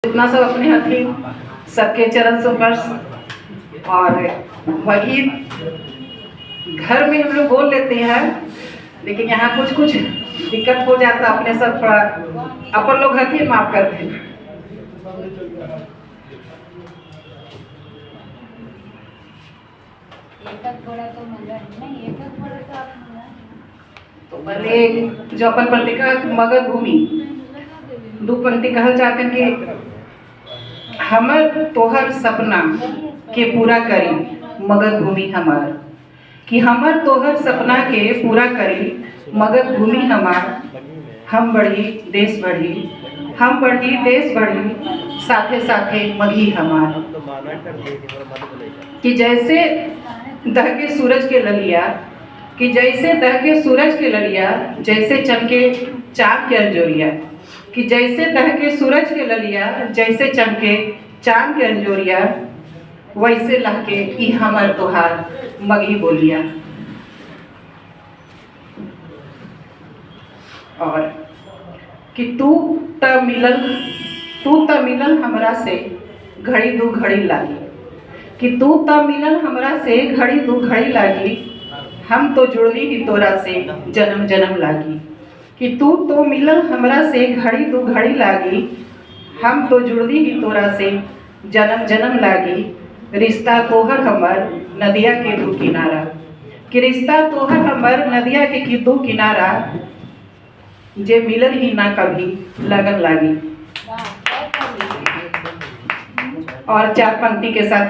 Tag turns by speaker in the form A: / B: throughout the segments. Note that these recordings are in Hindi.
A: इतना सब अपने हथीन सबके चरण स्पर्श। और वही घर में हम लोग बोल लेते हैं, लेकिन यहाँ कुछ कुछ दिक्कत हो जाता है, अपने सब थोड़ा अपन लोग हथीन माफ करते हैं। तो पहले जो अपन पंक्तिका मगध भूमि दो पंक्ति कहल चाहते हैं कि हमर तोहर सपना के पूरा करी मगध भूमि हमार, कि हमर तोहर सपना के पूरा करी मगध भूमि हमार। हम बढ़ी देश बढ़ी, हम बढ़ी देश बढ़ी, साथे साथे मघी हमार। कि जैसे दहके सूरज के ललिया, कि जैसे दहके सूरज के ललिया, जैसे चमके चाँद के अंजोरिया। कि जैसे दहके सूरज के ललिया, जैसे चमके चाँद के अंजोरिया, वैसे लहके ई हमर तोहार मघी बोलिया। और कि तू त मिलल हमरा से घड़ी दू घड़ी लागी, कि तू त मिलल हमरा से घड़ी दू घड़ी लागी, हम तो जुड़ली ही तोरा से जन्म जन्म लागी। कि तू तो मिलल हमरा से घड़ी दू घड़ी लागी, हम तो जुड़ली ही तोरा से जन्म जन्म लागी। रिश्ता तोहर हमर नदिया के दू किनारा, कि रिश्ता तोहर हमर नदिया के दू किनारा, जे मिलन ही ना कभी लगन लागी। और चार पंक्ति के साथ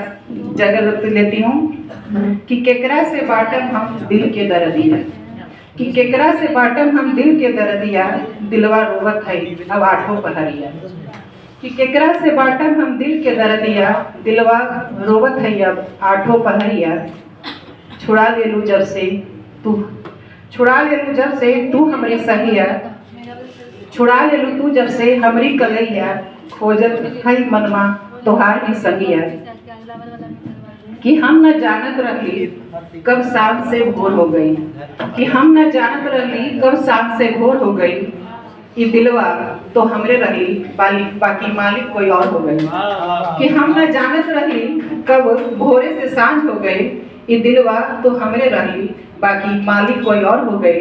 A: जगह लेती हूँ। कि केकरा से बाटम हम दिल के दर्दिया, कि केकरा से बाटम हम दिल के दर्दिया, दिलवा रोवत है अब आठों पहरिया। कि केकरा से बाटम हम दिल के दर्दिया, दिलवा रोवत है अब आठों पहरिया। छुड़ा ले लू जब से तू, छुड़ा ले लू जब से तू हमरी सहिया, छुड़ा ले लू तू जब से हमरी कलैया, खोजत है मनमा तोहार ही संगिया। कि हम न जानत रहली कब शाम से भोर हो गई, कि हम न जानत रहली कब शाम से भोर हो गई, ये दिलवा तो हमरे रही बाकी मालिक कोई और हो गई। कि हम न जानत रहली कब भोरे से सांझ हो गई, ये दिलवा तो हमरे रही बाकी मालिक कोई और हो गई।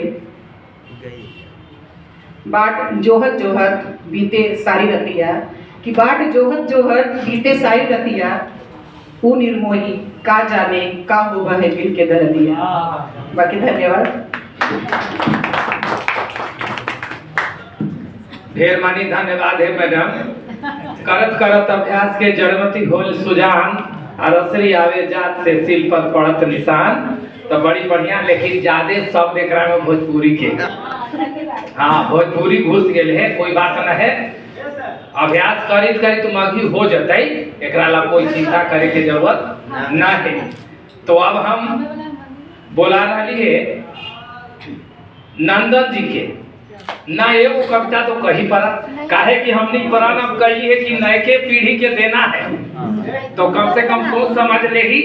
A: बाट जोहत जोहत बीते सारी रतिया, कि बाट जोहत जोहत बीते सारी रतिया, ऊ निर्मोही का जाने का होगा है दिल के दर्दिया। बाकी धन्यवाद।
B: ढेर मानी धन्यवाद है मैडम। करत करत अभ्यास के जड़मती होल सुजान, रसरी आवे जात से सिल पर पड़त निशान। तो बड़ी बढ़िया, लेकिन ज्यादा शब्द एकरा में भोजपुरी के, हाँ भोजपुरी घुस गेल है, कोई बात न है। अभ्यास करी करी तो मघी हो जते, एकरा ला कोई चिंता करे के जरूरत न है। तो अब हम बोला रही है नंदन जी के ना एगो कविता तो कही पड़ा, काहे कि हमने प्रण अब कही है कि नए के पीढ़ी के देना है, तो कम से कम सोच समझ ले ही